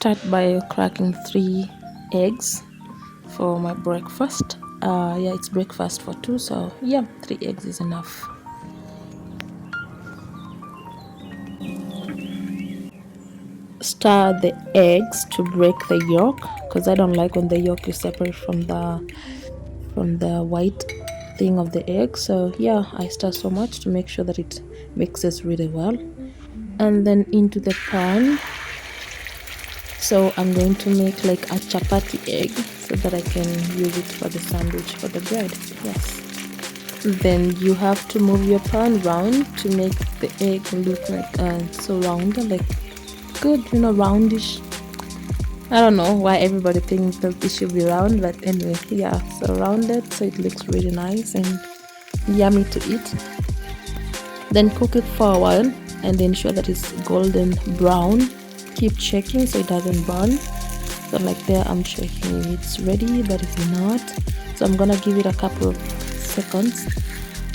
start by cracking 3 eggs for my breakfast. Yeah, it's breakfast for 2, so yeah, 3 eggs is enough. Stir the eggs to break the yolk, because I don't like when the yolk is separate from the white thing of the egg. So yeah, I stir so much to make sure that it mixes really well. And then into the pan, so I'm going to make like a chapati egg so that I can use it for the sandwich for the bread. Yes. Then you have to move your pan round to make the egg look like so round, like good, roundish. I don't know why everybody thinks that it should be round, but anyway, yeah, so rounded, so it looks really nice and yummy to eat. Then cook it for a while and ensure that it's golden brown. Keep checking so it doesn't burn. So like there, I'm checking if it's ready, but it's not. So I'm gonna give it a couple of seconds,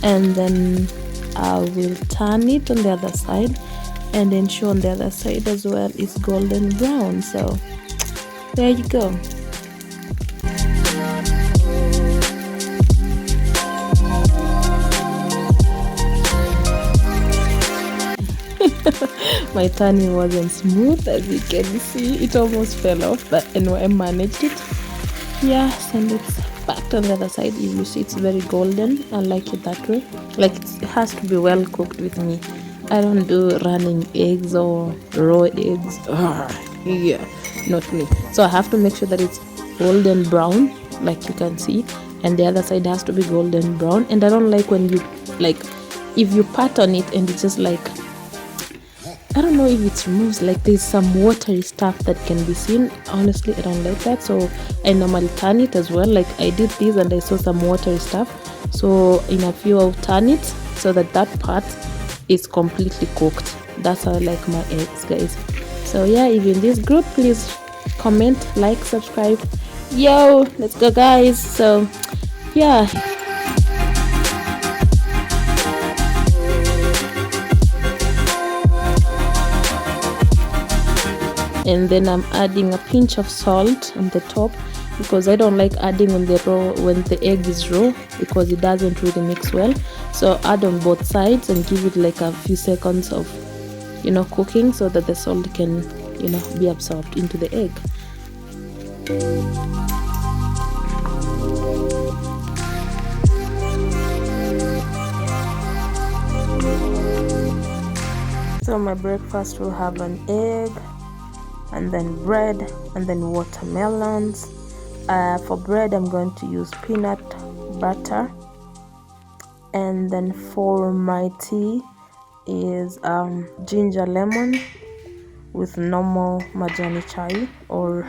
and then I will turn it on the other side and ensure on the other side as well is golden brown. So there you go. My turning wasn't smooth, as you can see. It almost fell off, but anyway, I managed it. Yes, and it's back on the other side. If you see, it's very golden. I like it that way. Like it has to be well cooked with me. I don't do running eggs or raw eggs. Yeah, not me. So I have to make sure that it's golden brown, like you can see, and the other side has to be golden brown. And I don't like when you if you pat on it and it's just like, I don't know if it removes, like there's some watery stuff that can be seen. Honestly, I don't like that, so I normally turn it as well. Like I did this and I saw some watery stuff, so in a few I'll turn it so that part is completely cooked. That's how I like my eggs, guys. So yeah, if you're in this group, please comment, like, subscribe. Yo, let's go, guys. So yeah. And then I'm adding a pinch of salt on the top, because I don't like adding on the raw when the egg is raw, because it doesn't really mix well. So add on both sides and give it like a few seconds of cooking, so that the salt can be absorbed into the egg. So my breakfast will have an egg, and then bread, and then watermelons. For bread, I'm going to use peanut butter, and then for my tea is ginger lemon with normal majani chai or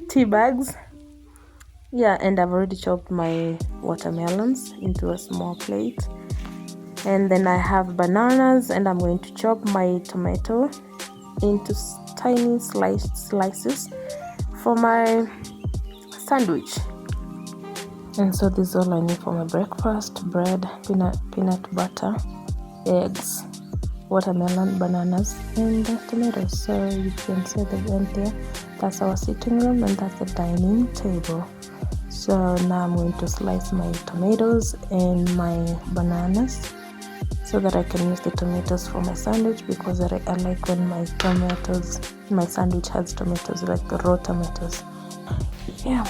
tea bags. Yeah, and I've already chopped my watermelons into a small plate, and then I have bananas, and I'm going to chop my tomato into tiny slices for my sandwich. And so this is all I need for my breakfast: bread, peanut butter, eggs, watermelon, bananas, and tomatoes. So you can see the end there. That's our sitting room, and that's the dining table. So now I'm going to slice my tomatoes and my bananas, so that I can use the tomatoes for my sandwich, because I like when my sandwich has tomatoes, like the raw tomatoes. Yeah.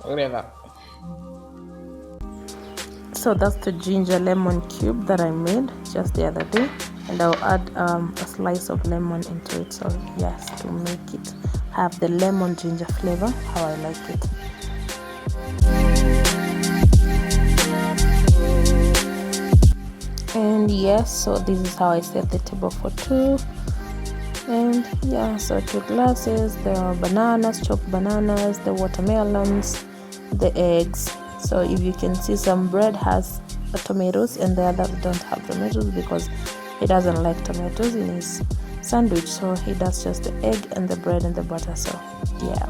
Look at that. So that's the ginger lemon cube that I made just the other day, and I'll add a slice of lemon into it, so yes, to make it have the lemon ginger flavor how I like it. And yes, so this is how I set the table for two. And yeah, so 2 glasses, the bananas, chopped bananas, the watermelons, the eggs. So if you can see, some bread has tomatoes and the others don't have tomatoes because he doesn't like tomatoes in his sandwich, so he does just the egg and the bread and the butter. So yeah.